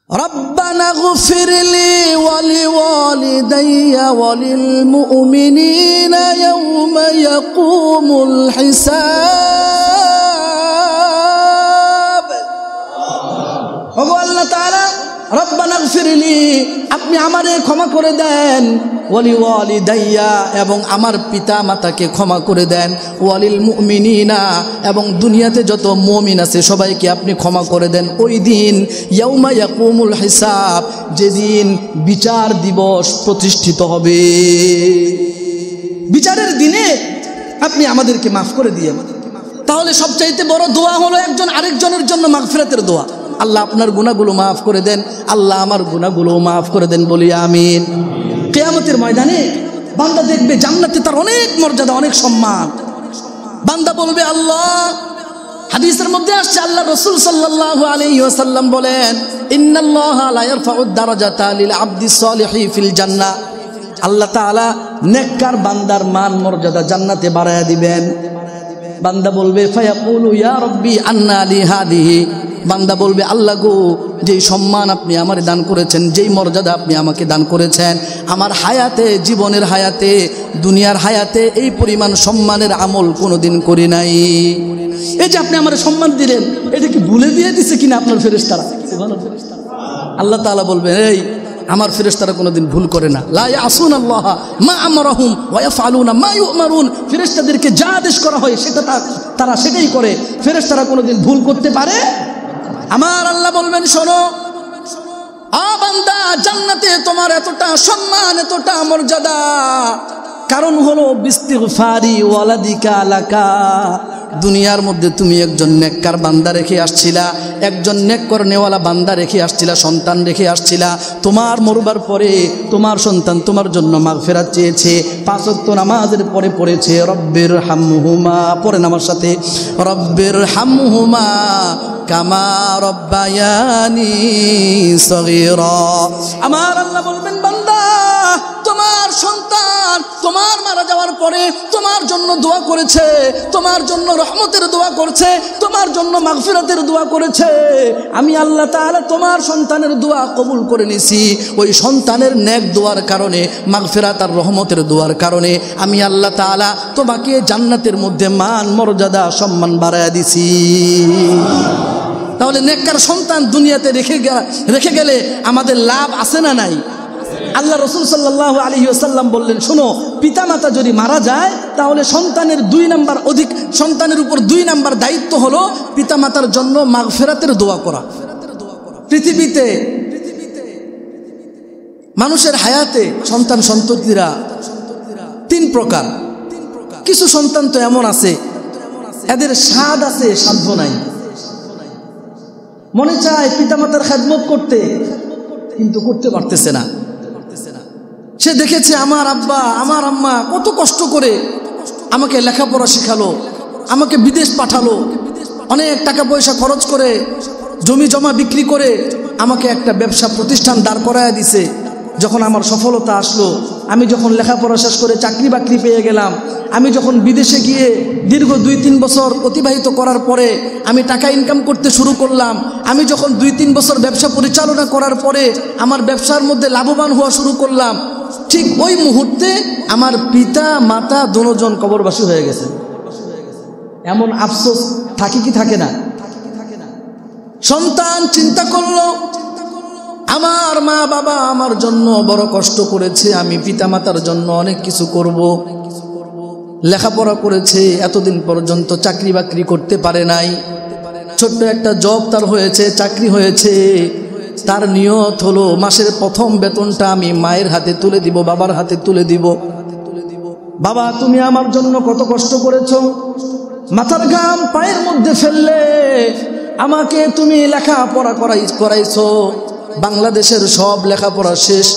রব্বানা গফিরলি ওয়ালিওয়ালিদাইয়া ওয়ালিলমুমিনিনা ইয়াওমা ইয়াকুমুল হিসাব। ওগো আল্লাহ তাআলা, রব্বানা গফিরলি, আপনি আমারে ক্ষমা করে দেন, ওয়ালিওয়ালিদাইয়া, এবং আমার পিতা মাতাকে ক্ষমা করে দেন, ওয়ালিল মুমিনিনা, এবং দুনিয়াতে যত মুমিন আছে সবাইকে আপনি ক্ষমা করে দেন। ওই দিন ইয়াউমা ইয়াকুমুল হিসাব, যেদিন বিচার দিবস প্রতিষ্ঠিত হবে, বিচারের দিনে আপনি আমাদেরকে মাফ করে দিয়েন। তাহলে সবচাইতে বড় দোয়া হলো একজন আরেকজনের জন্য মাগফিরাতের দোয়া। আল্লাহ আপনার গুনাহগুলো মাফ করে দেন, আল্লাহ আমার গুনাহগুলো মাফ করে দেন, বলি আমিন। কিয়ামতের ময়দানে বান্দা দেখবে জান্নাতে তার অনেক মর্যাদা, অনেক সম্মান। বান্দা বলবে আল্লাহ, হাদিসের মধ্যে আসছে আল্লাহ রাসূল সাল্লাল্লাহু আলাইহি ওয়াসাল্লাম বলেন, ইন্নাল্লাহা লা ইয়ারফাউদ দারাজাতা লিল আবদিস সালিহি ফিল জান্নাহ। আল্লাহ তাআলা নেককার বান্দার মান মর্যাদা জান্নাতে বাড়ায়া দিবেন। বান্দা বলবে ফায়াকুলু ইয়া রাব্বি আন্না লি হাদিহি। বান্দা বলবে আল্লাহ গো, যেই সম্মান আপনি আমারে দান করেছেন, যেই মর্যাদা আপনি আমাকে দান করেছেন, আমার হায়াতে, জীবনের হায়াতে, দুনিয়ার হায়াতে এই পরিমাণ সম্মানের আমল কোনোদিন করি নাই। এই যে আপনি আমার সম্মান দিলেন, এটা কি ভুলে দিয়ে দিছে কিনা আপনার ফেরেশতারা? আল্লাহ তাআলা বলবেন, এই আমার ফেরেশতারা কোনোদিন ভুল করে না। লা ইয়াসুনাল্লাহ মা আমরাহুম ওয়া ইয়াফআলুনা মা ইউমারুন। ফেরেশতাদেরকে যা আদেশ করা হয় সেটা তারা সেটাই করে। ফেরেশতারা কোনোদিন ভুল করতে পারে? আমার আল্লাহ বলবেন, শোনো বান্দা, জান্নাতে তোমার এতটা সম্মান, এতটা মর্যাদা, কারণ হলো বিস্তিগফারি ওয়ালাদিকা লাকা। দুনিয়ার মধ্যে তুমি একজন নেককার বান্দা রেখে আসছিলা, একজন নেককর নেওয়ালা বান্দা রেখে আসছিলা, সন্তান রেখে আসছিলা। তোমার মরবার পরে তোমার সন্তান তোমার জন্য মাগফিরাত চেয়েছে, 5 ওয়াক্ত নামাজের পরে পড়েছে রব্বির হামহুমা, পড়েন আমার সাথে, রব্বির হামহুমা কামা রব্বায়ানি সগীরা। আমার আল্লাহ বলবেন, বান্দা, তোমার সন্তান তোমার মারা যাওয়ার পরে তোমার জন্য দোয়া করেছে, তোমার জন্য রহমতের দোয়া করছে, তোমার জন্য মাগফিরাতের দোয়া করেছে। আমি আল্লাহ তাআলা তোমার সন্তানের দোয়া কবুল করে নিছি। ওই সন্তানের নেক দোয়ার কারণে, মাগফিরাত আর রহমতের দোয়ার কারণে আমি আল্লাহ তাআলা তোমাকে জান্নাতের মধ্যে মান মর্যাদা সম্মান বাড়ায়া দিছি। তাহলে নেককার সন্তান দুনিয়াতে রেখে গেলে আমাদের লাভ আছে না নাই? আল্লাহ রাসূল সাল্লাল্লাহু আলাইহি ওয়াসাল্লাম বললেন, শোনো, পিতামাতা যদি মারা যায় তাহলে সন্তানের 2 নাম্বার অধিক, সন্তানের উপর 2 নাম্বার দায়িত্ব হলো পিতামাতার জন্য মাগফিরাতের দোয়া করা। পৃথিবীতে মানুষের হায়াতে সন্তান সন্ততিরা 3 প্রকার। কিছু সন্তান তো এমন আছে এদের স্বাদ আছে, সাধ্য নাই। মনে চায় পিতামাতার খেদমত করতে, কিন্তু করতে পারতেছে না। সে দেখেছে আমার আব্বা আমার আম্মা কত কষ্ট করে আমাকে লেখাপড়া শেখালো, আমাকে বিদেশ পাঠালো, অনেক টাকা পয়সা খরচ করে, জমি জমা বিক্রি করে আমাকে একটা ব্যবসা প্রতিষ্ঠান দাঁড় করায় দিছে। যখন আমার সফলতা আসলো, আমি যখন লেখাপড়া শেষ করে চাকরি বাকরি পেয়ে গেলাম, আমি যখন বিদেশে গিয়ে দীর্ঘ 2-3 বছর অতিবাহিত করার পরে আমি টাকা ইনকাম করতে শুরু করলাম, আমি যখন 2-3 বছর ব্যবসা পরিচালনা করার পরে আমার ব্যবসার মধ্যে লাভবান হওয়া শুরু করলাম, ঠিক ওই মুহূর্তে আমার পিতা মাতা দুজন কবরবাসী হয়ে গেছে। এমন আফসোস থাকে কি থাকে না? সন্তান চিন্তা করলো, আমার মা বাবা আমার জন্য বড় কষ্ট করেছে, আমি পিতা মাতার জন্য অনেক কিছু করব, লেখাপড়া করেছে, এতদিন পর্যন্ত চাকরি বাকরি করতে পারে নাই, ছোট্ট একটা জব তার হয়েছে, চাকরি হয়েছে। তার নিয়ত হলো মাসের প্রথম বেতনটা আমি মায়ের হাতে তুলে দিব, বাবার হাতে তুলে দিব। বাবা, তুমি আমার জন্য কত কষ্ট করেছো, মাথার ঘাম পায়ের মধ্যে ফেললে আমাকে তুমি লেখাপড়া করাইছো। বাংলাদেশের সব লেখাপড়া শেষ,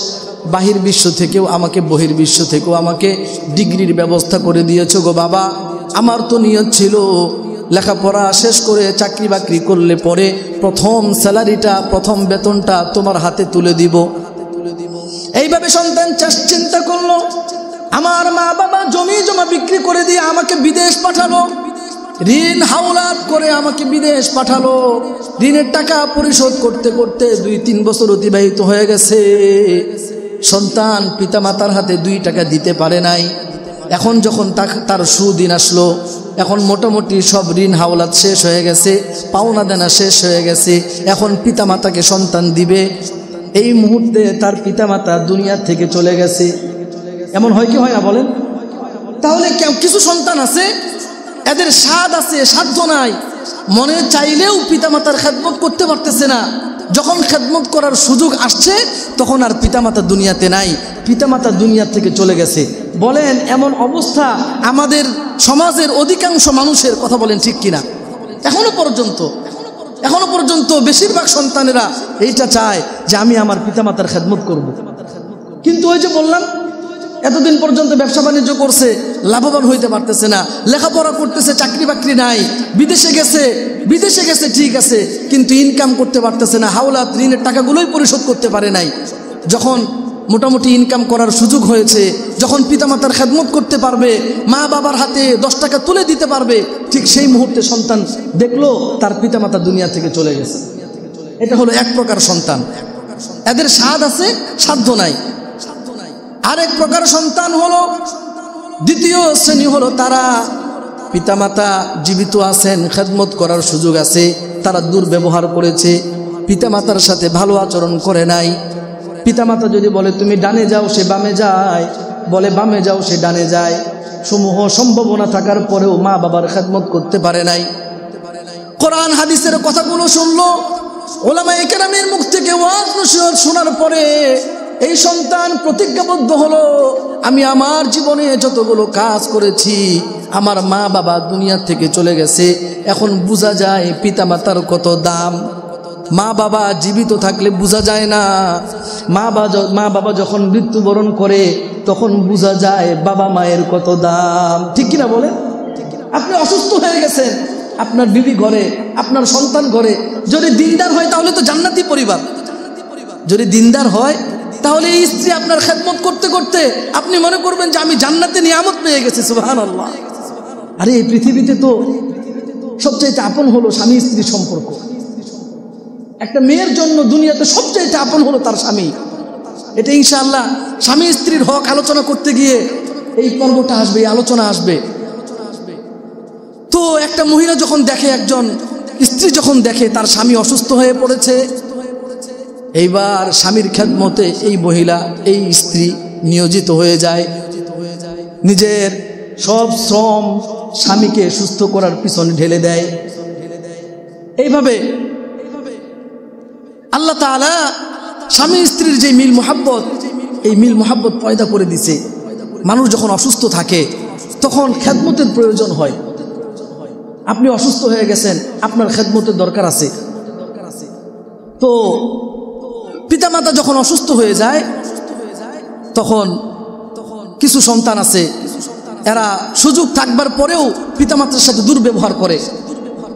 বাহির বিশ্ব থেকেও আমাকে, বহির্বিশ্ব থেকেও আমাকে ডিগ্রির ব্যবস্থা করে দিয়েছো গো বাবা। আমার তো নিয়ত ছিল লেখাপড়া শেষ করে চাকরি বাকরি করলে পরে প্রথম স্যালারিটা, প্রথম বেতনটা তোমার হাতে তুলে দিব। এইভাবে সন্তান চিন্তা করলো, আমার মা বাবা জমি জমা বিক্রি করে দিয়ে আমাকে বিদেশ পাঠালো, ঋণ হাওলাত করে আমাকে বিদেশ পাঠালো। ঋণের টাকা পরিশোধ করতে করতে 2-3 বছর অতিবাহিত হয়ে গেছে। সন্তান পিতামাতার হাতে 2 টাকা দিতে পারে নাই। এখন যখন তার সুদিন আসলো, এখন মোটামুটি সব ঋণ হাওলাত শেষ হয়ে গেছে, পাওনা দেনা শেষ হয়ে গেছে। এখন পিতামাতাকে সন্তান দিবে, এই মুহূর্তে তার পিতামাতা দুনিয়া থেকে চলে গেছে। এমন হয় কি হয় না বলেন? তাহলে কিছু সন্তান আছে এদের স্বাদ আছে, সাধ্য নাই, মনে চাইলেও পিতামাতার খেদমত করতে পারতেছে না। যখন খেদমত করার সুযোগ আসছে তখন আর পিতামাতা দুনিয়াতে নাই, পিতামাতা দুনিয়া থেকে চলে গেছে। বলেন এমন অবস্থা আমাদের সমাজের অধিকাংশ মানুষের, কথা বলেন ঠিক কিনা? এখনো পর্যন্ত বেশিরভাগ সন্তানেরা এইটা চায় যে আমি আমার পিতামাতার খেদমত করব। কিন্তু ওই যে বললাম, এতদিন পর্যন্ত ব্যবসা বাণিজ্য করছে, লাভবান হইতে পারতেছে না, লেখাপড়া করতেছে, চাকরি বাকরি নাই, বিদেশে গেছে ঠিক আছে, কিন্তু ইনকাম করতে পারতেছে না, হাওলাত ঋণের টাকাগুলোই পরিশোধ করতে পারে নাই। যখন মোটামুটি ইনকাম করার সুযোগ হয়েছে, যখন পিতামাতার খেদমত করতে পারবে, মা বাবার হাতে 10 টাকা তুলে দিতে পারবে, ঠিক সেই মুহূর্তে সন্তান দেখলো তার পিতামাতা দুনিয়া থেকে চলে গেছে। এটা হলো এক প্রকার সন্তান, এদের স্বাদ আছে, সাধ্য নাই। আরেক প্রকার সন্তান হলো, দ্বিতীয় শ্রেণী হলো তারা পিতামাতা জীবিত আছেন, খেদমত করার সুযোগ আছে, তারা দুর্ব্যবহার করেছে, পিতামাতার সাথে ভালো আচরণ করে নাই। পিতামাতা যদি বলে তুমি ডানে যাও, সে বামে যায়, বলে বামে যাও, সে ডানে যায়। সমূহ সম্ভাবনা থাকার পরেও মা বাবার খেদমত করতে পারে নাই। কোরআন হাদিসের কথাগুলো শুনলো, ওলামায়ে কেরামের মুখ থেকে ওয়াজ নসিহত শোনার পরে এই সন্তান প্রতিজ্ঞাবদ্ধ হলো, আমি আমার জীবনে যতগুলো কাজ করেছি, আমার মা বাবা দুনিয়া থেকে চলে গেছে, এখন বোঝা যায় পিতামাতার কত দাম। মা বাবা জীবিত থাকলে বোঝা যায় না, মা বাবা যখন মৃত্যুবরণ করে তখন বোঝা যায় বাবা মায়ের কত দাম। ঠিক কিনা বলে? আপনি অসুস্থ হয়ে গেছেন, আপনার বিবি ঘরে, আপনার সন্তান ঘরে, যদি দিনদার হয় তাহলে তো জান্নাতি পরিবার। যদি দিনদার হয় তাহলে এই স্ত্রী আপনার খেদমত করতে করতে আপনি মনে করবেন যে আমি জান্নাতে নিয়ামত পেয়ে গেছি, সুবহানাল্লাহ। আরে এই পৃথিবীতে তো সবচাইতে আপন হলো স্বামী স্ত্রীর সম্পর্ক। একটা মেয়ের জন্য দুনিয়াতে সবচাইতে আপন হলো তার স্বামী। এটা ইনশাআল্লাহ স্বামী স্ত্রীর হক আলোচনা করতে গিয়ে এই পর্বটা আসবে, এই আলোচনা আসবে। তো একটা মহিলা যখন দেখে, একজন স্ত্রী যখন দেখে তার স্বামী অসুস্থ হয়ে পড়েছে, এইবার স্বামীর খেদমতে এই মহিলা, এই স্ত্রী নিয়োজিত হয়ে যায়, নিজের সব শ্রম স্বামীকে সুস্থ করার পিছনে ঢেলে দেয়। এইভাবে আল্লাহ তাআলা স্বামী স্ত্রীর যে মিল মোহাব্বত, এই মিল মোহাব্বত পয়দা করে দিছে। মানুষ যখন অসুস্থ থাকে তখন খেদমতের প্রয়োজন হয়। আপনি অসুস্থ হয়ে গেছেন, আপনার খেদমতের দরকার আছে। তো পিতামাতা যখন অসুস্থ হয়ে যায় তখন কিছু সন্তান আছে, এরা সুযোগ থাকবার পরেও পিতামাতার সাথে দুর্ব্যবহার করে।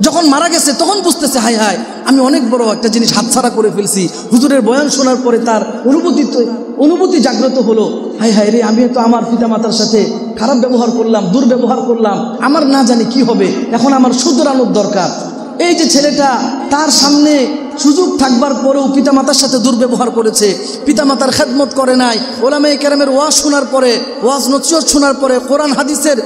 যখন মারা গেছে তখন বুঝতেছে, হায় হায় আমি অনেক বড় একটা জিনিস হাতছাড়া করে ফেলছি। হুজুরের বয়ান শোনার পরে তার অনুভূতি জাগ্রত হলো, হায় হায় রে, আমি তো আমার পিতামাতার সাথে খারাপ ব্যবহার করলাম, দুর্ব্যবহার করলাম, আমার না জানি কি হবে, এখন আমার শুধরানোর দরকার। এই যে ছেলেটা তার সামনে সুযোগ থাকবার পরেও পিতামাতার সাথে দুর্ব্যবহার করেছে, পিতামাতার খেদমত করে নাই, ওলামায়ে কেরামের ওয়াজ শোনার পরে, ওয়াজ নসিহত শোনার পরে, কোরআন হাদিসের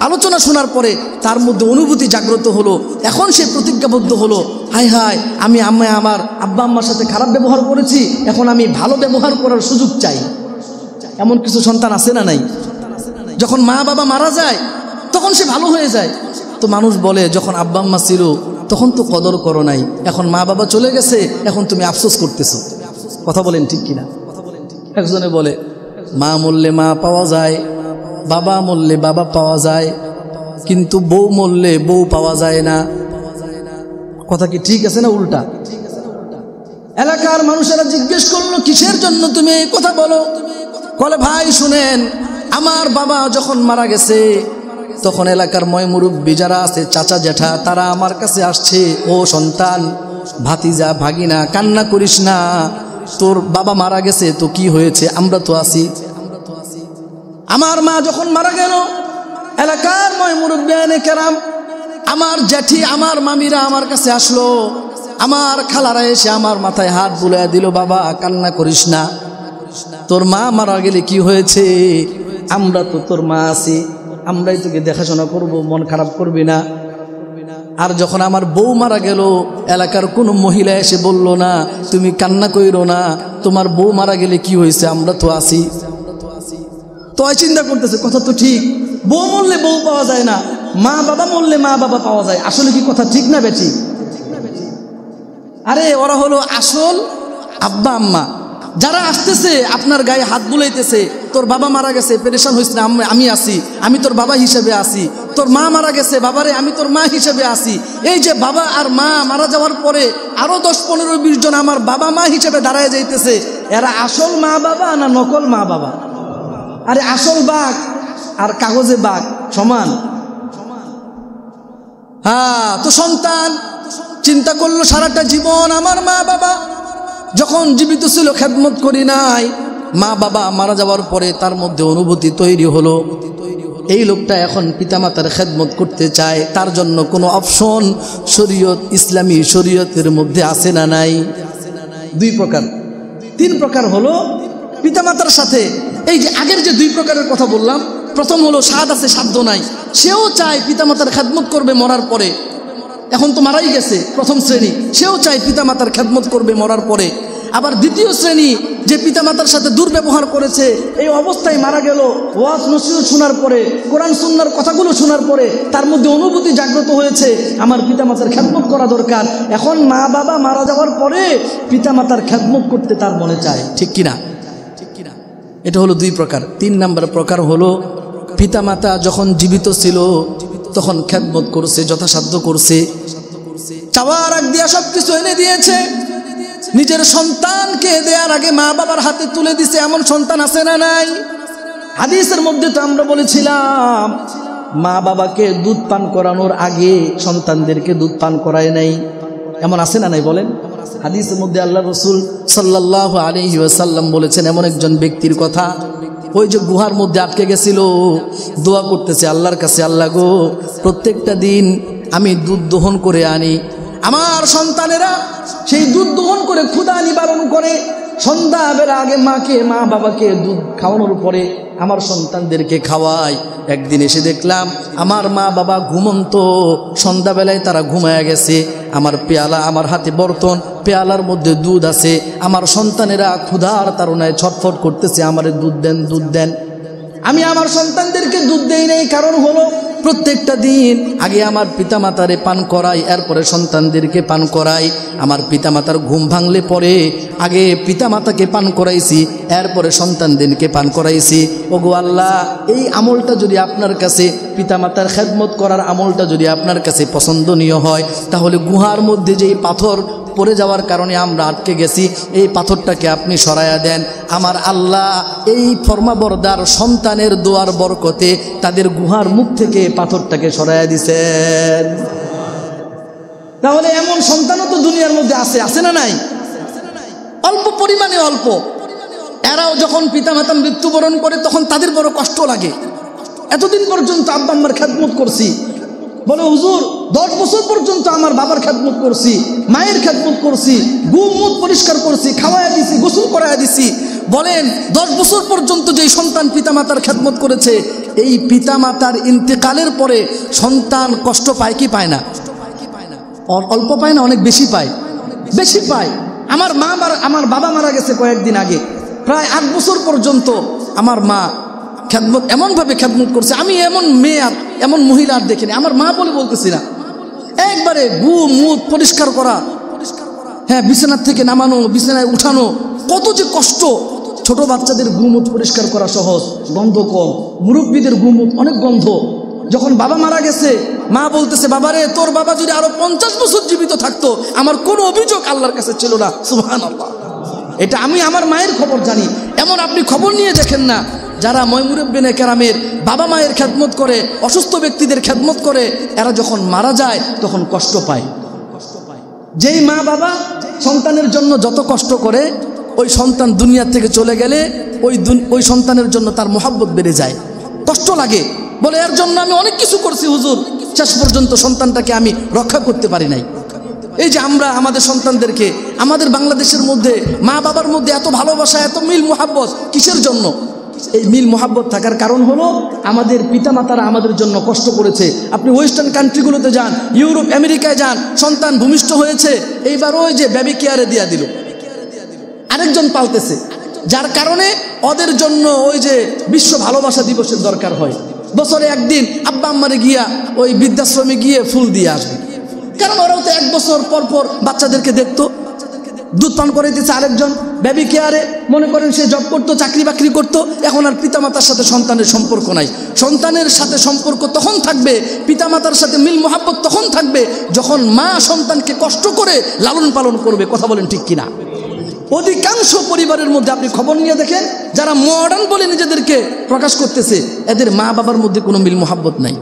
আলোচনা শোনার পরে তার মধ্যে অনুভূতি জাগ্রত হলো। এখন সে প্রতিজ্ঞাবদ্ধ হলো, হায় হায় আমি আমার আব্বা আম্মার সাথে খারাপ ব্যবহার করেছি, এখন আমি ভালো ব্যবহার করার সুযোগ চাই। এমন কিছু সন্তান আছে না নাই? যখন মা বাবা মারা যায় তখন সে ভালো হয়ে যায়। তো মানুষ বলে, যখন আব্বা আম্মা ছিল তখন তো কদর করো নাই, এখন মা বাবা চলে গেছে, এখন তুমি আফসোস করতেছো। কথা বলেন ঠিক কিনা? একজনে বলে, মা মরলে মা পাওয়া যায়, বাবা মরলে বাবা পাওয়া যায়, কিন্তু বউ মরলে বউ পাওয়া যায় না। কথা কি ঠিক আছে না উল্টা? এলাকার মানুষেরা জিজ্ঞেস করলো, কিসের জন্য তুমি এই কথা বলো? বলে, ভাই শুনেন, আমার বাবা যখন মারা গেছে তখন এলাকার মুরব্বি যারা আছে, চাচা জেঠা, তারা আমার কাছে আসছে, ও সন্তান, ভাতিজা, ভাগিনা, কান্না করিস না, তোর বাবা মারা গেছে তো কি হয়েছে, আমরা তো আছি। আমার মা যখন মারা গেল, এলাকার মুরব্বিয়ানে কেরাম আমার জ্যাঠি আমার মামিরা আমার কাছে আসলো, আমার খালারা এসে আমার মাথায় হাত বুলাইয়া দিল, বাবা কান্না করিস না, তোর মা মারা গেলে কি হয়েছে, আমরা তো তোর মা আছি, আমরাই তোকে দেখাশোনা করব, মন খারাপ করবি না। আর যখন আমার বউ মারা গেল, এলাকার কোনো মহিলা এসে বলল না তুমি কান্না কইরো না, তোমার বউ মারা গেলে কি হয়েছে, আমরা তো আছি। তো চিন্তা করতেছে কথা তো ঠিক, বউ মরলে বউ পাওয়া যায় না, মা বাবা মরলে মা বাবা পাওয়া যায়, আসলে কি কথা ঠিক না বেঠিক? আরে ওরা হলো আসল আব্বা আম্মা। যারা আসতেছে আপনার গায়ে হাত বুলাইতেছে, তোর বাবা মারা গেছে পেরেশান হইস না, আমি আছি, আমি তোর বাবা হিসেবে আছি, তোর মা মারা গেছে বাবারে আমি তোর মা হিসেবে আছি। এই যে বাবা আর মা মারা যাওয়ার পরে আরো 10-15-20 জন আমার বাবা মা হিসেবে দাঁড়ায় যাইতেছে, এরা আসল মা বাবা না নকল মা বাবা? আরে আসল বাঘ আর কাগজে বাঘ সমান। হ্যাঁ, তো সন্তান চিন্তা করলো সারাটা জীবন আমার মা বাবা যখন জীবিত ছিল খেদমত করি নাই, মা বাবা মারা যাওয়ার পরে তার মধ্যে অনুভূতি তৈরি হলো, এই লোকটা এখন পিতামাতার খেদমত করতে চায়, তার জন্য কোনো অপশন শরীয়ত ইসলামী শরীয়তের মধ্যে আছে না নাই? 2 প্রকার। 3 প্রকার হলো পিতামাতার সাথে, এই যে আগের যে 2 প্রকারের কথা বললাম, প্রথম হলো সাদ আছে সাধ্য নাই, সেও চায় পিতামাতার খেদমত করবে মরার পরে, এখন তো মারাই গেছে, প্রথম শ্রেণী, সেও চায় পিতামাতার খেদমত করবে মরার পরে। আবার দ্বিতীয় শ্রেণী, যে পিতামাতার সাথে দুর্ব্যবহার করেছে, এই অবস্থায় মারা গেল, ওয়াজ নসিহত শোনার পরে, কোরআন সুন্নাহর কথাগুলো শোনার পরে তার মধ্যে অনুভূতি জাগ্রত হয়েছে আমার পিতামাতার খেদমত করা দরকার, এখন মা বাবা মারা যাওয়ার পরে পিতামাতার খেদমত করতে তার মনে চায়, ঠিক কিনা? এটা হলো 2 প্রকার। 3 নম্বর প্রকার হলো পিতামাতা যখন জীবিত ছিল তখন খেদমত করছে, যথাসাধ্য করছে, চাওয়ার আগ দিয়া সবকিছু এনে দিয়েছে, নিজের সন্তানকে দেওয়ার আগে মা বাবার হাতে তুলে দিছে, এমন সন্তান আছে না নাই? হাদিসের মধ্যে তো আমরা বলেছিলাম মা বাবাকে দুধ পান করানোর আগে সন্তানদেরকে দুধ পান করায় নাই, এমন আছে না নাই বলেন? হাদিসের মধ্যে আল্লাহ রাসূল সাল্লাল্লাহু আলাইহি ওয়াসাল্লাম বলেছেন এমন একজন ব্যক্তির কথা, ওই যে গুহার মধ্যে আটকে গেছিল, দোয়া করতেছে আল্লাহর কাছে, আল্লাহ গো প্রত্যেকটা দিন আমি দুধ দহন করে আনি, আমার সন্তানেরা সেই দুধ দহন করে ক্ষুধা নিবারণ করে, সন্ধ্যাবেলা আগে মা বাবাকে দুধ খাওয়ানোর পরে আমার সন্তানদেরকে খাওয়াই। একদিন এসে দেখলাম আমার মা বাবা ঘুমন্ত, সন্ধ্যাবেলায় তারা ঘুমায়া গেছে, আমার পেয়ালা, আমার হাতে বর্তন, পেয়ালার মধ্যে দুধ আছে, আমার সন্তানেরা ক্ষুধার তাড়নায় ছটফট করতেছে, আমারে দুধ দেন দুধ দেন। আমি আমার সন্তানদেরকে দুধ দেই নাই, কারণ হলো প্রত্যেকটা দিন আগে আমার পিতামাতারে পান করাই, এরপরে সন্তানদেরকে পান করাই। আমার পিতামাতার ঘুম ভাঙলে পরে আগে পিতামাতাকে পান করাইছি, এরপরে সন্তানদেরকে পান করাইছি। ওগো আল্লাহ, এই আমলটা যদি আপনার কাছে, পিতামাতার খেদমত করার আমলটা যদি আপনার কাছে পছন্দনীয় হয়, তাহলে গুহার মধ্যে যেই পাথর পড়ে যাওয়ার কারণে আমরা আটকে গেছি, এই পাথরটাকে আপনি সরাইয়া দেন। আমার আল্লাহ এই ফরমাবরদার সন্তানের দোয়ার বরকতে তাদের গুহার মুখ থেকে পাথরটাকে সরাইয়া দিছেন। তাহলে এমন সন্তানও তো দুনিয়ার মধ্যে আছে না নাই? অল্প পরিমাণে অল্প। এরাও যখন পিতামাতা মৃত্যুবরণ করে তখন তাদের বড় কষ্ট লাগে, এতদিন পর্যন্ত আব্বা আম্মার খেদমত করছি, বলে হুজুর 10 বছর পর্যন্ত আমার বাবার খেদমত করছি, মায়ের খেদমত করছি, মুখ পরিষ্কার করছি, খাওয়াইয়া দিছি, গোসল করাইয়া দিছি। বলেন 10 বছর পর্যন্ত যেই সন্তান পিতামাতার খেদমত করেছে, এই পিতামাতার ইন্তেকালের পরে সন্তান কষ্ট পায় কি পায় না? অল্প পায় না, অনেক বেশি পায়, বেশি পায়। আমার বাবা মারা গেছে কয়েকদিন আগে, প্রায় 8 বছর পর্যন্ত আমার মা খেদমত এমনভাবে খেদমত করছে, আমি এমন মেয়ে আর এমন মহিলা আর দেখিনি। আমার মা বলে বলতেছি না, একবারে মুখ পরিষ্কার করা, হ্যাঁ বিছানার থেকে নামানো, বিছানায় উঠানো, কত যে কষ্ট। ছোট বাচ্চাদের মুখ পরিষ্কার করা সহজ, গন্ধ কম, মুরব্বীদের মুখ অনেক গন্ধ। যখন বাবা মারা গেছে মা বলতেছে, বাবারে তোর বাবা যদি আরো 50 বছর জীবিত থাকতো আমার কোনো অভিযোগ আল্লাহর কাছে ছিল না। সুবহানাল্লাহ। এটা আমি আমার মায়ের খবর জানি। এমন আপনি খবর নিয়ে দেখেন না, যারা মুরব্বিনে কেরামের বাবা মায়ের খেদমত করে, অসুস্থ ব্যক্তিদের খেদমত করে, এরা যখন মারা যায় তখন কষ্ট পায়। যেই মা বাবা সন্তানের জন্য যত কষ্ট করে, ওই সন্তান দুনিয়া থেকে চলে গেলে ওই সন্তানের জন্য তার মহব্বত বেড়ে যায়, কষ্ট লাগে। বলে এর জন্য আমি অনেক কিছু করছি হুজুর, শেষ পর্যন্ত সন্তানটাকে আমি রক্ষা করতে পারি নাই। এই যে আমরা আমাদের সন্তানদেরকে, আমাদের বাংলাদেশের মধ্যে মা বাবার মধ্যে এত ভালোবাসা, এত মিল মোহাব্বত, কিসের জন্য? এই মিল মোহাব্বত থাকার কারণ হলো আমাদের পিতামাতারা আমাদের জন্য কষ্ট করেছে। আপনি ওয়েস্টার্ন কান্ট্রিগুলোতে যান, ইউরোপ আমেরিকায় যান, সন্তান ভূমিষ্ঠ হয়েছে, এইবার ওই যে বেবি কেয়ারে দিয়া দিল, আরেকজন পালতেছে, যার কারণে ওদের জন্য ওই যে বিশ্ব ভালোবাসা দিবসের দরকার হয়। বছরে একদিন আব্বা আম্মারে গিয়া ওই বৃদ্ধাশ্রমে গিয়ে ফুল দিয়ে আসবে, কারণ ওরাও তো 1 বছর পর পর বাচ্চাদেরকে দেখতো। দুধ পান করাইতেছে আরেকজন বেবি কেয়ারে, মনে করেন সে জব করতো, চাকরি বাকরি করতো, এখন আর পিতামাতার সাথে সন্তানের সম্পর্ক নাই। সন্তানের সাথে সম্পর্ক তখন থাকবে, পিতামাতার সাথে মিল মোহাব্বত তখন থাকবে যখন মা সন্তানকে কষ্ট করে লালন পালন করবে। কথা বলেন ঠিক কিনা? অধিকাংশ পরিবারের মধ্যে আপনি খবর নিয়ে দেখেন, যারা মডার্ন বলে নিজেদেরকে প্রকাশ করতেছে, এদের মা বাবার মধ্যে কোনো মিল মোহাব্বত নাই।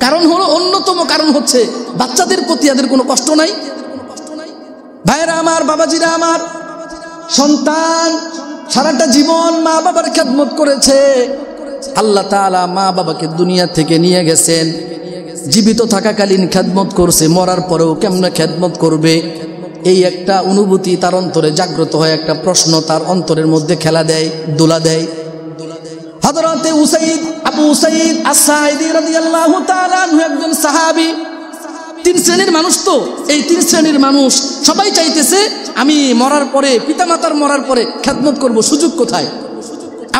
কারণ হলো, অন্যতম কারণ হচ্ছে বাচ্চাদের প্রতি এদের কোনো কষ্ট নাই। ভাইরা আমার, বাবাজিরা আমার, সন্তান সারাটা জীবন মা বাবার খেদমত করেছে। আল্লাহ তাআলা মা বাবাকে দুনিয়া থেকে নিয়ে গেছেন, জীবিত থাকাকালীন খেদমত করছে, মরার পরেও কেমনে খেদমত করবে, এই একটা অনুভূতি তার অন্তরে জাগ্রত হয়। একটা প্রশ্ন তার অন্তরের মধ্যে খেলা দেয়, দোলা দেয়। হযরতে আবু উসাইদ আস-সাঈদী রাদিয়াল্লাহু তাআলা আনহু একজন সাহাবী। 3 শ্রেণীর মানুষ, তো এই 3 শ্রেণীর মানুষ সবাই চাইতেছে আমি মরার পরে, পিতামাতার মরার পরে খেদমত করব, সুযোগ কোথায়?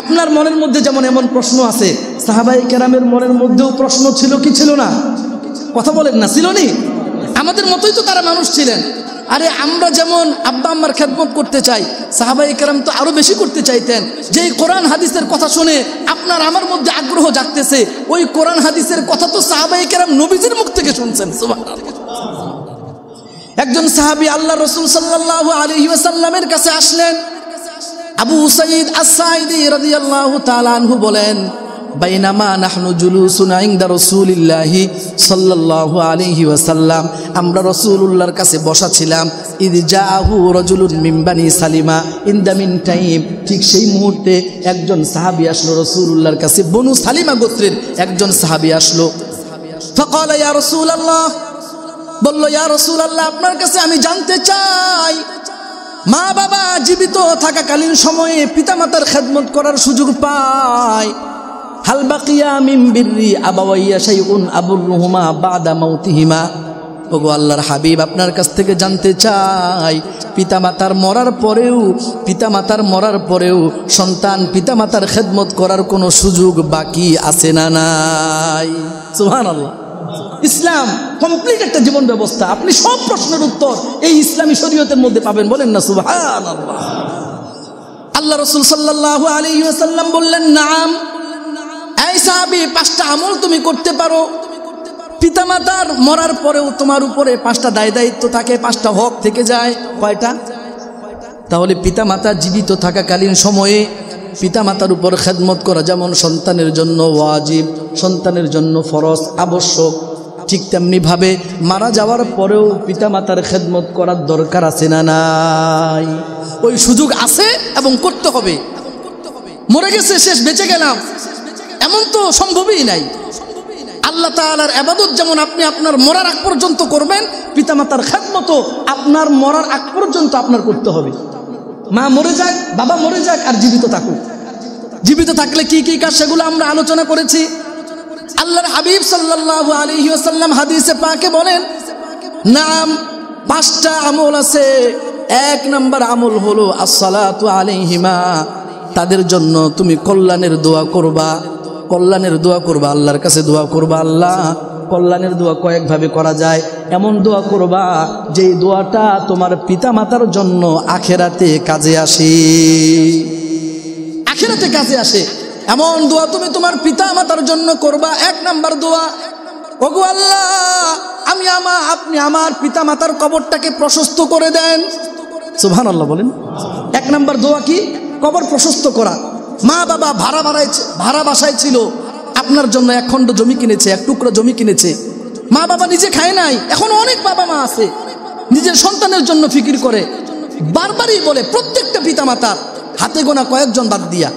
আপনার মনের মধ্যে যেমন এমন প্রশ্ন আছে, সাহাবায়ে কেরামের মনের মধ্যেও প্রশ্ন ছিল কি ছিল না? কথা বলেন না, ছিল নি? আমাদের মতোই তো তারা মানুষ ছিলেন। আরে আমরা যেমন আব্বা আম্মার খেদমত করতে চাই, সাহাবায়ে কেরাম তো আরো বেশি করতে চাইতেন। যেই কোরআন হাদিসের কথা শুনে আপনার আমার মধ্যে আগ্রহ জাগতেছে, ওই কোরআন হাদিসের কথা তো সাহাবায়ে কেরাম নবীজির মুখ থেকে শুনছেন। সুবহানাল্লাহ। একজন সাহাবী আল্লাহ রাসূল সাল্লাল্লাহু আলাইহি ওয়াসাল্লামের কাছে আসলেন। আবু উসাইদ আস-সাঈদী রাদিয়াল্লাহু তাআলা আনহু বলেন, বাইনামা নাহনু জুলুসুন ইনদা রাসূলিল্লাহি সাল্লাল্লাহু আলাইহি ওয়াসাল্লাম, আমরা রাসূলুল্লাহর কাছে বসা ছিলাম। ইদ জাআহু রাজুলুন মিন বানি Salima in the mean time, ঠিক সেই মুহূর্তে একজন সাহাবী আসলো রাসূলুল্লাহর কাছে, বনু সালিমা গোত্রের একজন সাহাবী আসলো। ফাকালা ইয়া রাসূলুল্লাহ, বলল ইয়া রাসূলুল্লাহ, আপনার কাছে আমি জানতে চাই, মা বাবা জীবিত থাকাকালীন সময়ে পিতামাতার খেদমত করার সুযোগ পায়, হাল বাকিয়া মিন বিররি আবাওয়াইয়া শাইউন আবুরহুমা বাদা মাউতিহিমা। ওগো আল্লাহর হাবিব, আপনার কাছ থেকে জানতে চাই, পিতামাতার মরার পরেও সন্তান পিতামাতার খেদমত করার কোনো সুযোগ বাকি আছে না নাই? সুবহানাল্লাহ। ইসলাম কমপ্লিট একটা জীবন ব্যবস্থা। আপনি সব প্রশ্নের উত্তর এই ইসলামী শরীয়তের মধ্যে পাবেন। বলেন না সুবহানাল্লাহ। আল্লাহ রাসূল সাল্লাল্লাহু আলাইহি ওয়াসাল্লাম বললেন, নাম, এই সাহাবী, 5টা আমল তুমি করতে পারো। পিতামাতার মরার পরেও তোমার উপরে 5টা দায়িত্ব থাকে, 5টা হক থেকে যায়। কয়টা? তাহলে পিতামাতা জীবিত থাকাকালীন সময়ে পিতামাতার উপর খেদমত করা যেমন সন্তানের জন্য ওয়াজিব, সন্তানের জন্য ফরজ, আবশ্যক, ঠিক তেমনি ভাবে মারা যাওয়ার পরেও পিতামাতার খেদমত করার দরকার আছে না নাই? ওই সুযোগ আছে এবং করতে হবে। মরে গেছে, শেষ, বেঁচে গেলাম, এমন তো সম্ভবই নাই। আল্লাহ তাআলার ইবাদত যেমন আপনি আপনার মরার আগ পর্যন্ত করবেন, পিতামাতার খেদমতও আপনার মরার আগ পর্যন্ত আপনার করতে হবে। মা মরে যাক, বাবা মরে যাক, আর জীবিত থাকুক। জীবিত থাকলে কি কি কাজ, সেগুলো আমরা আলোচনা করেছি। আল্লাহর হাবিব সাল্লাল্লাহু আলাইহি ওয়াসাল্লাম হাদিসে পাকে বলেন, নাম, 5টা আমল আছে। 1 নম্বর আমল হলো আসসালাতু আলাইহিমা, তাদের জন্য তুমি কল্যাণের দোয়া করবা। কল্যাণের দোয়া করবা, আল্লাহর কাছে দোয়া করবা, আল্লাহ কল্যাণের দোয়া কয়েকভাবে করা যায়। এমন দোয়া করবা যেই দোয়াটা তোমার পিতামাতার জন্য আখিরাতে কাজে আসে। আখিরাতে কাজে আসে এমন দোয়া তুমি তোমার পিতামাতার জন্য করবা। 1 নম্বর দোয়া, ওগো আল্লাহ, আপনি আমার পিতামাতার কবরটাকে প্রশস্ত করে দেন। সুবহানাল্লাহ বলেন। 1 নম্বর দোয়া কি? কবর প্রশস্ত করা। মা বাবা ভাড়া বাসায় ছিল, আপনার জন্য 1 খণ্ড জমি কিনেছে, 1 টুকরো জমি কিনেছে। মা বাবা নিজে খায় নাই। এখন অনেক বাবা মা আছে নিজের সন্তানের জন্য ফিকির করে। বারবারই বলে, প্রত্যেকটা পিতামাতার, হাতে গোনা কয়েকজন বাদ দিয়া,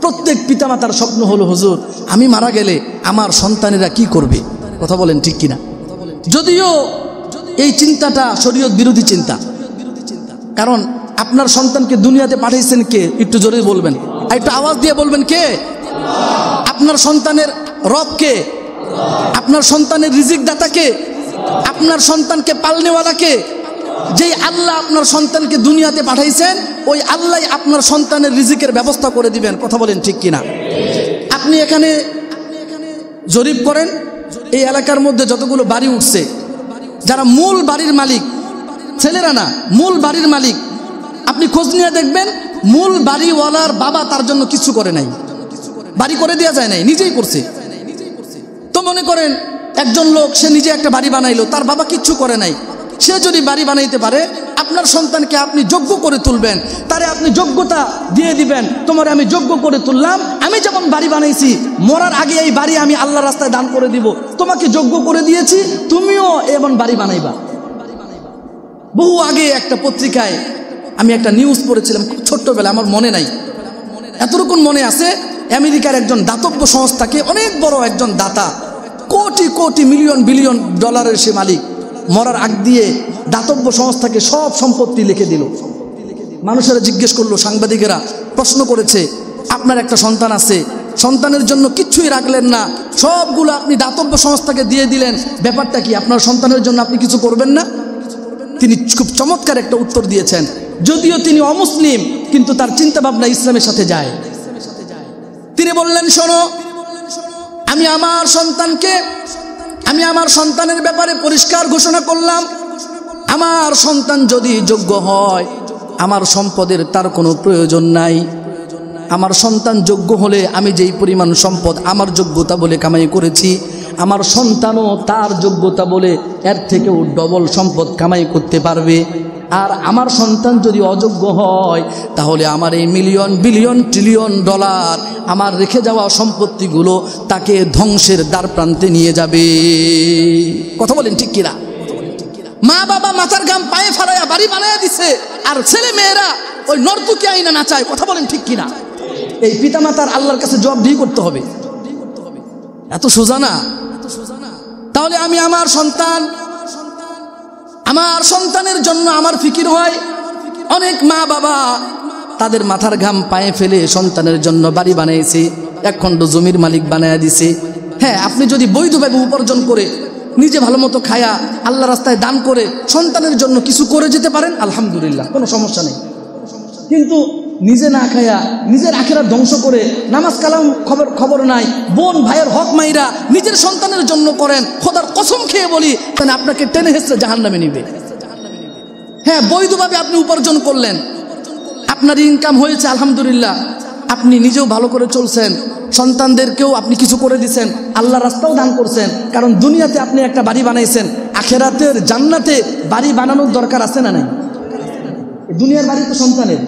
প্রত্যেক পিতামাতার স্বপ্ন হলো, হুজুর আমি মারা গেলে আমার সন্তানেরা কি করবে? কথা বলেন ঠিক কিনা? যদিও এই চিন্তাটা শরীয়ত বিরোধী চিন্তা, কারণ আপনার সন্তানকে দুনিয়াতে পাঠিয়েছেন কে? একটু জোরে বলবেন, আর একটু আওয়াজ দিয়ে বলবেন কে? আপনার সন্তানের রব কে? আপনার সন্তানের রিজিক দাতা কে? আপনার সন্তানকে পালনেওয়ালা কে? যেই আল্লাহ আপনার সন্তানকে দুনিয়াতে পাঠাইছেন, ওই আল্লাহ আপনার সন্তানের রিজিকের ব্যবস্থা করে দিবেন। কথা বলেন ঠিক কিনা? আপনি এখানে জরিপ করেন, এই এলাকার মধ্যে যতগুলো বাড়ি উঠছে, যারা মূল বাড়ির মালিক, ছেলেরা না, মূল বাড়ির মালিক, আপনি খোঁজ নিয়ে দেখবেন মূল বাড়িওয়ালার বাবা তার জন্য কিছু করে নাই, বাড়ি করে দেওয়া যায় নাই, নিজেই করছে। তো মনে করেন একজন লোক, সে নিজে একটা বাড়ি বানাইলো, তার বাবা কিচ্ছু করে নাই। সে যদি বাড়ি বানাইতে পারে, আপনার সন্তানকে আপনি যোগ্য করে তুলবেন, তারে আপনি যোগ্যতা দিয়ে দিবেন, তোমার আমি যোগ্য করে তুললাম, আমি যেমন বাড়ি বানাইছি, মরার আগে এই বাড়ি আমি আল্লাহর রাস্তায় দান করে দিব, তোমাকে যোগ্য করে দিয়েছি, তুমিও এমন বাড়ি বানাইবা। বহু আগে একটা পত্রিকায় আমি একটা নিউজ পড়েছিলাম, খুব ছোট্টবেলা, আমার মনে নাই, এতটুকুন মনে আছে, আমেরিকার একজন দাতব্য সংস্থাকে, অনেক বড় একজন দাতা, কোটি কোটি মিলিয়ন বিলিয়ন ডলারের সে মালিক, মরার আগ দিয়ে দাতব্য সংস্থাকে সব সম্পত্তি লিখে দিল। মানুষেরা জিজ্ঞেস করলো, সাংবাদিকেরা প্রশ্ন করেছে, আপনার একটা সন্তান আছে, সন্তানের জন্য কিচ্ছুই রাখলেন না, সবগুলো আপনি দাতব্য সংস্থাকে দিয়ে দিলেন, ব্যাপারটা কি? আপনার সন্তানের জন্য আপনি কিছু করবেন না? তিনি খুব চমৎকার একটা উত্তর দিয়েছেন। যদিও তিনি অমুসলিম, কিন্তু তার চিন্তা ভাবনা ইসলামের সাথে যায়। তিনি বললেন, শোনো, আমি আমার সন্তানের ব্যাপারে পরিষ্কার ঘোষণা করলাম, আমার সন্তান যদি যোগ্য হয়, আমার সম্পদের তার কোনো প্রয়োজন নাই। আমার সন্তান যোগ্য হলে আমি যেই পরিমাণ সম্পদ আমার যোগ্যতা বলে কামাই করেছি, আমার সন্তানও তার যোগ্যতা বলে এর থেকেও ডবল সম্পদ কামাই করতে পারবে। আর আমার সন্তান যদি অযোগ্য হয়, তাহলে আমার এই মিলিয়ন বিলিয়ন ট্রিলিয়ন ডলার আমার রেখে যাওয়া সম্পত্তিগুলো তাকে ধ্বংসের দ্বার প্রান্তে নিয়ে যাবে। কথা বলেন ঠিক কিনা? মা বাবা মাথার ঘাম পায়ে ফেলাইয়া বাড়ি বানাইয়া দিছে, আর ছেলে মেয়েরা ওই নর্তকী আইনা নাচায়। কথা বলেন ঠিক কিনা? এই পিতামাতার আল্লাহর কাছে জবাবদিহি করতে হবে। এত সোজা না। তাহলে আমি আমার সন্তানের জন্য আমার ফিকির হয়। অনেক মা বাবা তাদের মাথার ঘাম পায়ে ফেলে সন্তানের জন্য বাড়ি বানিয়েছে, এক খণ্ড জমির মালিক বানায়া দিছে। হ্যাঁ, আপনি যদি বৈধভাবে উপার্জন করে নিজে ভালো মতো খায়া আল্লাহ রাস্তায় দান করে সন্তানের জন্য কিছু করে যেতে পারেন, আলহামদুলিল্লাহ, কোনো সমস্যা নেই। কিন্তু নিজে না খায়া নিজের আখিরাত ধ্বংস করে, নামাজ কালাম খবর নাই, বোন ভাইয়ের হক মাইরা নিজের সন্তানের জন্য করেন, খোদার কসম খেয়ে বলি, তাহলে আপনাকে টেনে হেসড়ে জাহান্নামে নিবে। হ্যাঁ, বৈধভাবে আপনি উপার্জন করলেন, আপনার ইনকাম হয়েছে, আলহামদুলিল্লাহ, আপনি নিজেও ভালো করে চলছেন, সন্তানদেরকেও আপনি কিছু করে দিচ্ছেন, আল্লাহ রাস্তাও দান করছেন। কারণ দুনিয়াতে আপনি একটা বাড়ি বানাইছেন, আখেরাতের জান্নাতে বাড়ি বানানোর দরকার আছে না নাই? দুনিয়ার বাড়ি তো সন্তানের,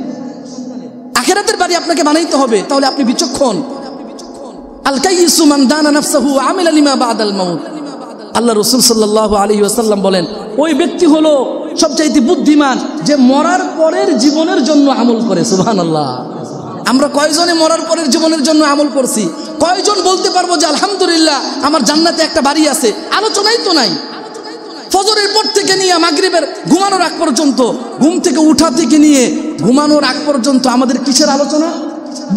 আখেরাতের বাড়ি আপনাকে বানাইতে হবে। তাহলে আপনি বিচক্ষণ। আল কাইয়িসু মান দানা নাফসাহু ওয়া আমিলা লিমা বাদাল মাউত। আল্লাহ রাসূল সাল্লাল্লাহু আলাইহি ওয়াসাল্লাম বলেন, ওই ব্যক্তি হলো সবচাইতে বুদ্ধিমান যে মরার পরের জীবনের জন্য আমল করে। সুবহানাল্লাহ। আমরা কয়জনে মরার পরের জীবনের জন্য আমল করছি? কয়জন বলতে পারবো যে আলহামদুলিল্লাহ আমার জান্নাতে একটা বাড়ি আছে? আলোচনাই তো নাই। ফজরের পর থেকে নিয়ে মাগরিবের ঘুমানোর আগ পর্যন্ত, ঘুম থেকে উঠা থেকে নিয়ে ঘুমানোর আগ পর্যন্ত আমাদের কিসের আলোচনা?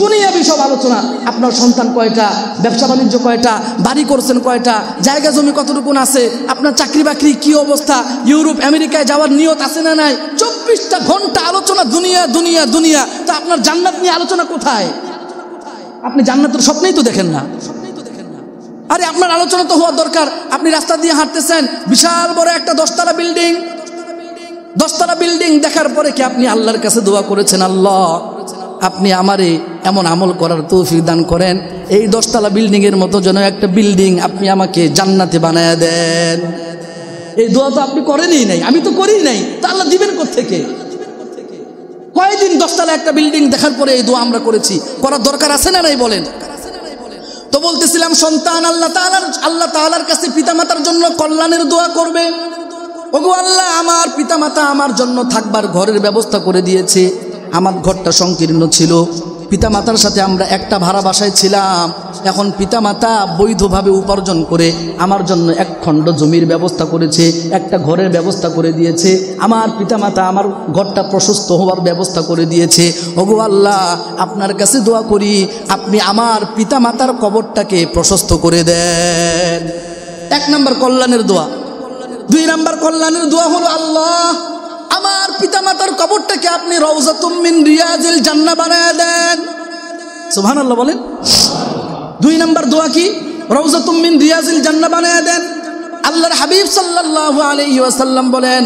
দুনিয়াবি সব আলোচনা। আপনার সন্তান কয়টা, ব্যবসা বাণিজ্য কয়টা, বাড়ি করছেন কয়টা, জায়গা জমি কতটুকু আছে, আপনার চাকরি বাকরি কি অবস্থা, ইউরোপ আমেরিকায় যাওয়ার নিয়ত আছে না নাই, 24টা ঘন্টা আলোচনা, দুনিয়া দুনিয়া দুনিয়া। তা আপনার জান্নাত নিয়ে আলোচনা কোথায়? আপনি জান্নাতের স্বপ্নেই তো দেখেন না। আরে আপনার আলোচনা তো হওয়া দরকার। আপনি রাস্তা দিয়ে হাঁটতেছেন, বিশাল বড় একটা 10তলা বিল্ডিং, 10তলা বিল্ডিং দেখার পরে কি আপনি আল্লাহর কাছে দোয়া করেছেন, আল্লাহ আপনি আমারে এমন আমল করার তৌফিক দান করেন, এই 10তলা বিল্ডিং এর মতো যেন একটা বিল্ডিং আপনি আমাকে জান্নাতে বানায়া দেন? এই দোয়া তো আপনি করেনই নাই, আমি তো করি নাই, তা আল্লাহ দিবেন কোত্থেকে? কয়দিন 10তলা একটা বিল্ডিং দেখার পরে এই দোয়া আমরা করেছি? করার দরকার আছে না নাই বলেন? তো বলতেছিলাম, সন্তান আল্লাহ তাআলার কাছে পিতামাতার জন্য কল্যাণের দোয়া করবে। ওগো আল্লাহ, আমার পিতামাতা আমার জন্য থাকবার ঘরের ব্যবস্থা করে দিয়েছে, আমার ঘরটা সংকীর্ণ ছিল, পিতামাতার সাথে আমরা একটা ভাড়া বাসায় ছিলাম, এখন পিতামাতা বৈধভাবে উপার্জন করে আমার জন্য এক খণ্ড জমির ব্যবস্থা করেছে, একটা ঘরের ব্যবস্থা করে দিয়েছে। আমার পিতামাতা আমার ঘরটা প্রশস্ত হওয়ার ব্যবস্থা করে দিয়েছে। ওগো আল্লাহ, আপনার কাছে দোয়া করি আপনি আমার পিতামাতার কবরটাকে প্রশস্ত করে দেন। 1 নম্বর কল্যাণের দোয়া। 2 নম্বর কল্যাণের দোয়া হলো, আল্লাহ আমার পিতামাতার কবরটাকে আপনি রওজাতুম মিন রিয়াজিল জান্নাহ বানায় দেন। সুবহানাল্লাহ বলেন। 2 নম্বর দোয়া কি? রওজাতুম মিন রিয়াজিল জান্নাহ বানায় দেন। আল্লাহর হাবিব সাল্লাল্লাহু আলাইহি ওয়াসাল্লাম বলেন,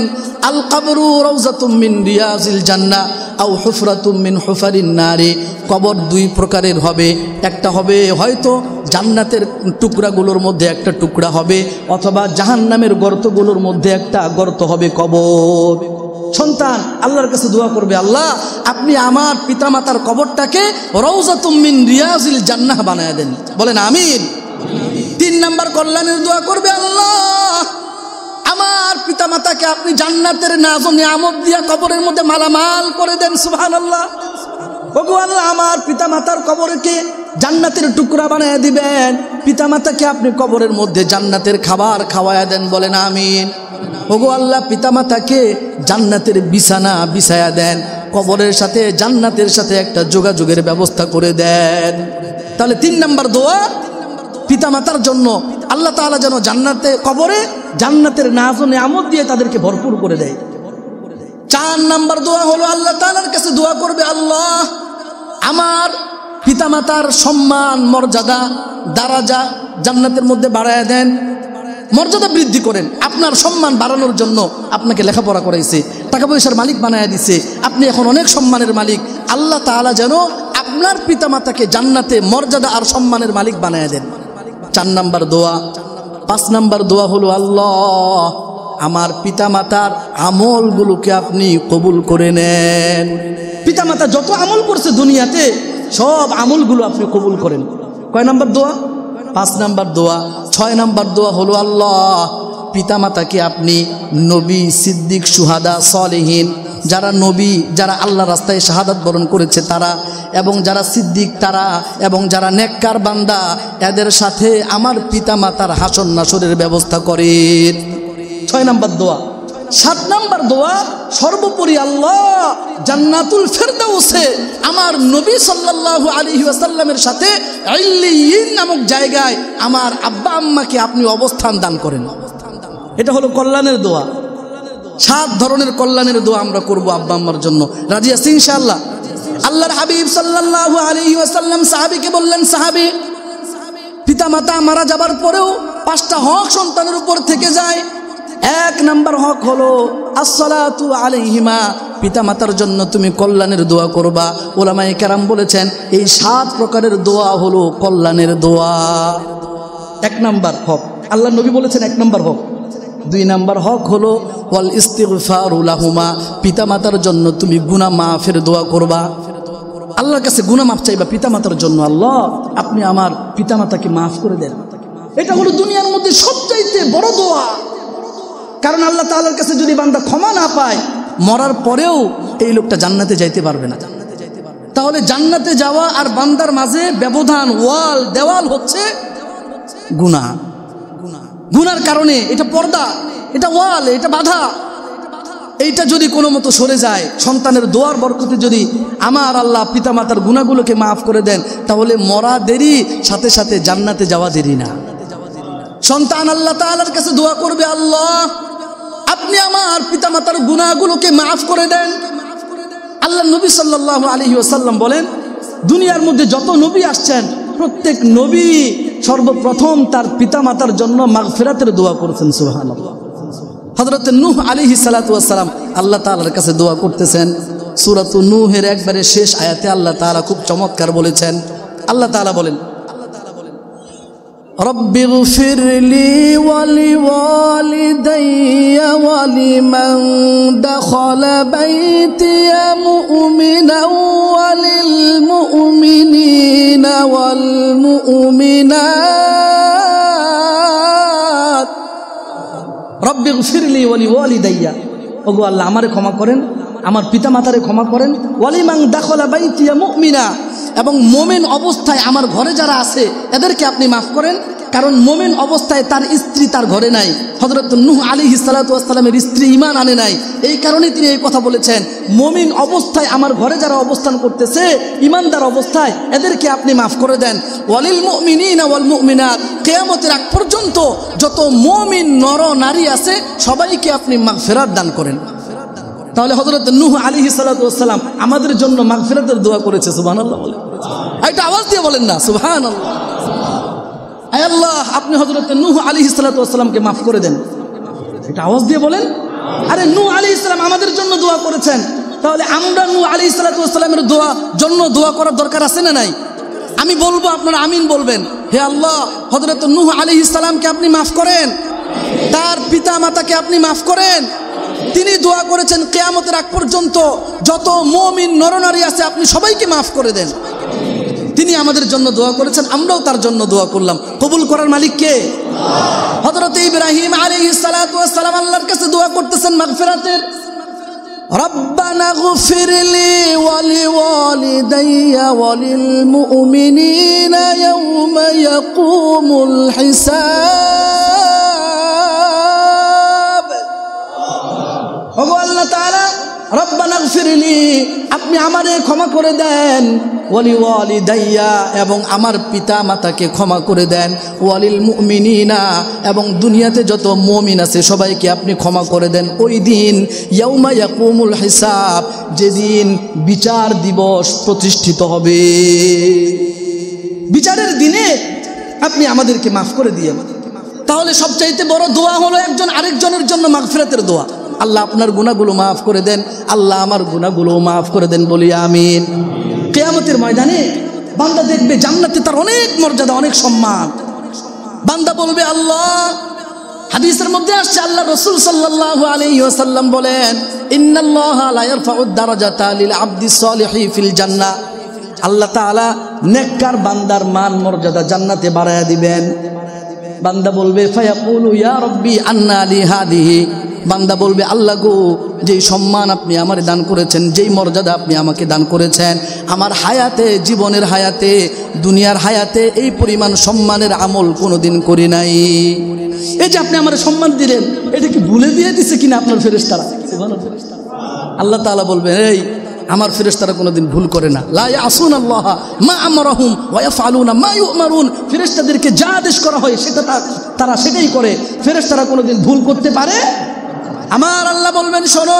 আল কবরু রওজাতুম মিন রিয়াজিল জান্নাহ আও হুফরাতুম মিন হুফারিন নারি। কবর 2 প্রকারের হবে, একটা হবে হয়তো জান্নাতের টুকরাগুলোর মধ্যে একটা টুকরা হবে, অথবা জাহান্নামের গর্তগুলোর মধ্যে একটা গর্ত হবে কবর। সন্তান আল্লাহর কাছে দোয়া করবে, আল্লাহ আপনি আমার পিতামাতার কবরটাকে রওজাতুম মিন রিয়াজিল জান্নাহ বানায় দেন। বলেন আমিন। 3 নম্বর কল্যাণের দোয়া করবে, আল্লাহ আমার পিতামাতাকে আপনি জান্নাতের নাজ ও নিয়ামত দিয়া কবরের মধ্যে মালামাল করে দেন। সুবহানাল্লাহ। ওগো আল্লাহ আমার পিতামাতার কবরকে জান্নাতের টুকরা বানায় দিবেন, পিতামাতাকে আপনি কবরের মধ্যে জান্নাতের খাবার খাওয়ায়া দেন। বলেন আমিন। ওগো আল্লাহ পিতামাতাকে জান্নাতের বিছানা বিছায়া দেন, কবরের সাথে জান্নাতের সাথে একটা যোগাযোগের ব্যবস্থা করে দেন। তাহলে 3 নম্বর দোয়া, পিতামাতার জন্য আল্লাহ তাআলা যেন জান্নাতে কবরে জান্নাতের নাজ ও নিয়ামত দিয়ে তাদেরকে ভরপুর করে দেয়। 4 নম্বর দোয়া হলো আল্লাহ তাআলার কাছে দোয়া করবে, আল্লাহ আমার পিতামাতার সম্মান মর্যাদা দারাজা জান্নাতের মধ্যে বাড়ায় দেন, মর্যাদা বৃদ্ধি করেন। আপনার সম্মান বাড়ানোর জন্য আপনাকে লেখাপড়া করাইছে, টাকা পয়সার মালিক বানায় দিছে, আপনি এখন অনেক সম্মানের মালিক। আল্লাহ তাআলা যেন আপনার পিতামাতাকে জান্নাতে মর্যাদা আর সম্মানের মালিক বানায় দেন। 4 নম্বর দোয়া। 5 নম্বর দোয়া হলো, আল্লাহ আমার পিতামাতার আমলগুলোকে আপনি কবুল করে নেন। পিতামাতা যত আমল করছে দুনিয়াতে সব আমলগুলো আপনি কবুল করেন। কয় নম্বর দোয়া? 5 নম্বর দোয়া। 6 নম্বর দোয়া হলো, আল্লাহ পিতামাতাকে আপনি নবী সিদ্দিক সুহাদা সলেহীন, যারা নবী যারা আল্লাহ রাস্তায় শাহাদাত বরণ করেছে তারা, এবং যারা সিদ্দিক তারা, এবং যারা নেককার বান্দা এদের সাথে আমার পিতামাতার হাসর নাসরের ব্যবস্থা করেন। 6 নম্বর দোয়া। 7 নম্বর দোয়া, সর্বোপরি আল্লাহ জান্নাতুল ফেরদাউসে আমার নবী সাল্লাল্লাহু আলাইহি ওয়াসাল্লামের সাথে ইল্লিয়িন নামক জায়গায় আমার আব্বা আম্মাকে আপনি অবস্থান দান করেন। এটা হলো কল্যাণের দোয়া। 7 ধরনের কল্যাণের দোয়া আমরা করব আব্বা আম্মার জন্য। রাজি আছি ইনশাআল্লাহ? আল্লাহর হাবিব সাল্লাল্লাহু আলাইহি ওয়াসাল্লাম সাহাবীকে বললেন, সাহাবী পিতামাতা মারা যাবার পরেও 5টা হক সন্তানের উপর থেকে যায়। 1 নম্বর হক হলো আসসালাতু আলাইহিমা, পিতামাতার জন্য তুমি কল্যাণের দোয়া করবা। উলামায়ে কেরাম বলেছেন এই 7 প্রকারের দোয়া হলো কল্যাণের দোয়া। 1 নম্বর হক আল্লাহ নবী বলেছেন 1 নম্বর হক। 2 নম্বর হক হলো ওয়াল ইস্তিগফারু লাহুমা, পিতামাতার জন্য তুমি গুনাহ মাফের দোয়া করবা, আল্লাহর কাছে গুনাহ মাফ চাইবা পিতামাতার জন্য। আল্লাহ আপনি আমার পিতামাতাকে মাফ করে দেন। এটা হলো দুনিয়ার মধ্যে সবচাইতে বড় দোয়া। কারণ আল্লাহ তাআলার কাছে যদি বান্দা ক্ষমা না পায়, মরার পরেও এই লোকটা জান্নাতে যাইতে পারবে না। তাহলে জান্নাতে যাওয়া আর বান্দার মাঝে ব্যবধান, ওয়াল দেওয়াল হচ্ছে গুনাহ। গুনার কারণে এটা পর্দা, এটা ওয়াল, এটা বাধা। এইটা যদি কোনো মতো সরে যায়, সন্তানের দোয়ার বরকতে যদি আমার আল্লাহ পিতামাতার গুনাহগুলোকে মাফ করে দেন, তাহলে মরা দেরি, সাথে সাথে জান্নাতে যাওয়া দেরি না। সন্তান আল্লাহ তাআলার কাছে দোয়া করবে, আল্লাহ আপনি আমার পিতামাতার গুনাহগুলোকে মাফ করে দেন। আল্লাহ নবী সাল্লাল্লাহু আলাইহি ওয়াসাল্লাম বলেন, দুনিয়ার মধ্যে যত নবী আসছেন প্রত্যেক নবী সর্বপ্রথম তার পিতামাতার জন্য মাগফিরাতের দোয়া করেছেন। সুবহানাল্লাহ। হযরত নূহ আলাইহিস সালাতু ওয়াস সালাম আল্লাহ তাআলার কাছে দোয়া করতেছেন। সূরাত নূহের একবারে শেষ আয়াতে আল্লাহ তাআলা খুব চমৎকার বলেছেন। আল্লাহ তাআলা বলেন, রব্বিগফিরলি ওয়ালিওয়ালিদাইয়া ওয়ালিমান দাখালা বাইতিয়া মুমিনান ওয়ালিল মুমিনিনা ওয়াল মুমিনাত। রব্বিগফিরলি ওয়ালিওয়ালিদাইয়া, ওগো আল্লাহ আমারে ক্ষমা করেন, আমার পিতামাতারে ক্ষমা করেন। ওয়ালিমান দাখালা বাইতিয়া মুমিনা, এবং মোমেন অবস্থায় আমার ঘরে যারা আছে এদেরকে আপনি মাফ করেন। কারণ মোমেন অবস্থায় তার স্ত্রী তার ঘরে নাই, হযরত নূহ আলাইহিস সালাতু ওয়াস সালামের স্ত্রী ঈমান আনে নাই, এই কারণে তিনি এই কথা বলেছেন, মোমিন অবস্থায় আমার ঘরে যারা অবস্থান করতেছে ঈমানদার অবস্থায় এদেরকে আপনি মাফ করে দেন। ওয়ালিল মুমিনিনা ওয়াল মুমিনাত, কিয়ামতের আগ পর্যন্ত যত মুমিন নর নারী আছে সবাইকে আপনি মাগফিরাত দান করেন। তাহলে হযরত নূহ আলাইহিস সালাতু ওয়াস সালাম আমাদের জন্য মাগফিরাতের দোয়া করেছে। সুবহানাল্লাহ বলেন, এটা আওয়াজ দিয়ে বলেন না সুবহানাল্লাহ। আয় আল্লাহ, আপনি হযরত নূহ আলাইহিস সালাতু ওয়াস সালামকে মাফ করে দেন, এটা আওয়াজ দিয়ে বলেন। আরে নূহ আলাইহিস সালাম আমাদের জন্য দোয়া করেছেন, তাহলে আমরা নূহ আলাইহিস সালাতু ওয়াস সালামের জন্য দোয়া করার দরকার আছে না নাই? আমি বলবো, আপনারা আমিন বলবেন। হে আল্লাহ, হযরত নূহ আলাইহিস সালামকে আপনি মাফ করেন, তার পিতা মাতাকে আপনি মাফ করেন। তিনি দোয়া করেছেন কিয়ামতের আগ পর্যন্ত যত মুমিন নরনারী আছে আপনি সবাইকে মাফ করে দেন। তিনি আমাদের জন্য দোয়া করেছেন, আমরাও তার জন্য দোয়া করলাম। কবুল করার মালিক কে? হযরত ইব্রাহিম আলাইহিস সালাতু ওয়াস সালাম আল্লাহর কাছে দোয়া করতেছেন মাগফিরাতের। রব্বানা গফিরলি ওয়া লিওয়ালিদাইয়া ওয়া লিল মুমিনিনা ইয়াওমা ইয়াকুমুল হিসাব। ওগো আল্লাহ তাআলা, রব্বানা গফিরলি, আপনি আমারে ক্ষমা করে দেন, ওয়ালি ওয়ালিদাইয়া, এবং আমার পিতা মাতাকে ক্ষমা করে দেন, ওয়ালিল মুমিনিনা, এবং দুনিয়াতে যত মুমিন আছে সবাইকে আপনি ক্ষমা করে দেন। ওই দিন ইয়াউমা ইয়াকুমুল হিসাব, যেদিন বিচার দিবস প্রতিষ্ঠিত হবে, বিচারের দিনে আপনি আমাদেরকে মাফ করে দিয়েন। তাহলে সবচাইতে বড় দোয়া হলো একজন আরেকজনের জন্য মাগফিরাতের দোয়া। আল্লাহ আপনার গুনাহগুলো মাফ করে দেন, আল্লাহ আমার গুনাহগুলো মাফ করে দেন, বলি আমিন। কিয়ামতের ময়দানে বান্দা দেখবে জান্নাতে তার অনেক মর্যাদা, অনেক সম্মান। বান্দা বলবে আল্লাহ, হাদিসের মধ্যে আসছে আল্লাহ রাসূল সাল্লাল্লাহু আলাইহি ওয়াসাল্লাম বলেন, ইন্নাল্লাহা লা ইয়ারফাউদ দারাজাতা লিল আবদিস সালিহি ফিল জান্নাহ, আল্লাহ তাআলা নেককার বান্দার মান মর্যাদা জান্নাতে বাড়ায়া দিবেন। বান্দা বলবে ফায়াকুলু ইয়া রাব্বি আন্না লি হাদিহি, বান্দা বলবে আল্লাহ গো, যেই সম্মান আপনি আমারে দান করেছেন, যেই মর্যাদা আপনি আমাকে দান করেছেন, আমার হায়াতে, জীবনের হায়াতে, দুনিয়ার হায়াতে এই পরিমাণ সম্মানের আমল কোনোদিন করি নাই। এই যে আপনি আমার সম্মান দিলেন, এটা কি ভুলে দিয়ে দিছে কিনা আপনার ফেরেশতারা? আল্লাহ তাআলা বলবেন, এই আমার ফেরেশতারা কোনোদিন ভুল করে না। লা ইয়াসুনাল্লাহ মা আমরাহুম ওয়া ইয়াফআলুনা মা ইউমারুন, ফেরেশতাদেরকে যা আদেশ করা হয় সেটা তারা সেটাই করে। ফেরেশতারা কোনোদিন ভুল করতে পারে? আমার আল্লাহ বলবেন, শোনো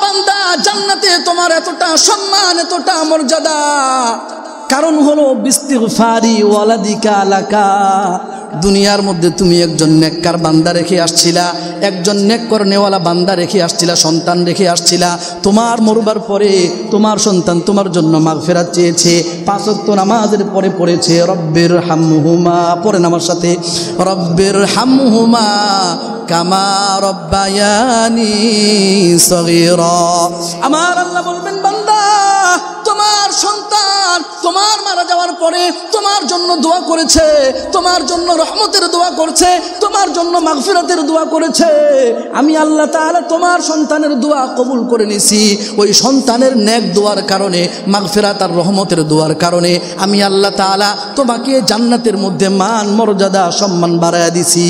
বান্দা, জান্নাতে তোমার এতটা সম্মান, এতটা মর্যাদা, কারণ হলো বিস্তিগফারি ওয়ালাদিকা লাকা। দুনিয়ার মধ্যে তুমি একজন নেককার বান্দা রেখে আসছিলা, একজন নেক করনেওয়ালা বান্দা রেখে আসছিলা, সন্তান রেখে আসছিলা। তোমার মরবার পরে তোমার সন্তান তোমার জন্য মাগফিরাত চেয়েছে, 5 ওয়াক্ত নামাজের পরে পড়েছে রব্বির হামহুমা, পড়েন আমার সাথে, রব্বির হামহুমা কামা রব্বায়ানি সগীরা। আমার আল্লাহ বলবেন, বান্দা, তোমার সন্তান তোমার মারা যাওয়ার পরে তোমার জন্য দোয়া করেছে, তোমার জন্য রহমতের দোয়া করছে, তোমার জন্য মাগফিরাতের দোয়া করেছে। আমি আল্লাহ তাআলা তোমার সন্তানের দোয়া কবুল করে নিছি। ওই সন্তানের নেক দোয়ার কারণে, মাগফিরাত আর রহমতের দোয়ার কারণে আমি আল্লাহ তাআলা তোমাকে জান্নাতের মধ্যে মান মর্যাদা সম্মান বাড়ায়া দিছি।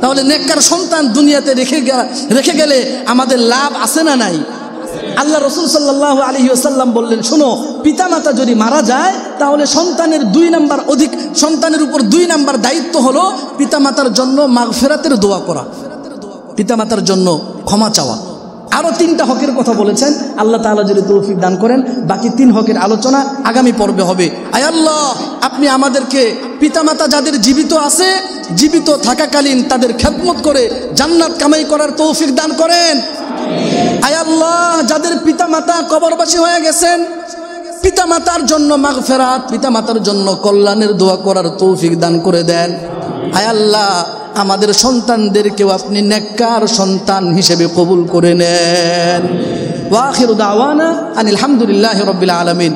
তাহলে নেককার সন্তান দুনিয়াতে রেখে গেলে আমাদের লাভ আছে না নাই? আল্লাহ রাসূল সাল্লাল্লাহু আলাইহি ওয়াসাল্লাম বললেন, শোনো, পিতামাতা যদি মারা যায় তাহলে সন্তানের 2 নাম্বার অধিক, সন্তানের উপর 2 নাম্বার দায়িত্ব হলো পিতামাতার জন্য মাগফিরাতের দোয়া করা, পিতামাতার জন্য ক্ষমা চাওয়া। আরও 3টা হকের কথা বলেছেন। আল্লাহ তাআলা যদি তৌফিক দান করেন, বাকি 3 হকের আলোচনা আগামী পর্বে হবে। আয় আল্লাহ, আপনি আমাদেরকে পিতামাতা যাদের জীবিত আছে, জীবিত থাকাকালীন তাদের খেদমত করে জান্নাত কামাই করার তৌফিক দান করেন। আয় আল্লাহ, যাদের পিতামাতা কবরবাসী হয়ে গেছেন, পিতামাতার জন্য মাগফিরাত, পিতামাতার জন্য কল্যাণের দোয়া করার তৌফিক দান করে দেন। আয় আল্লাহ, আমাদের সন্তানদেরকেও আপনি নেককার সন্তান হিসেবে কবুল করে নেন। ওয়া আখিরু দাওয়ানা আনিল হামদুলিল্লাহি রাব্বিল আলামিন।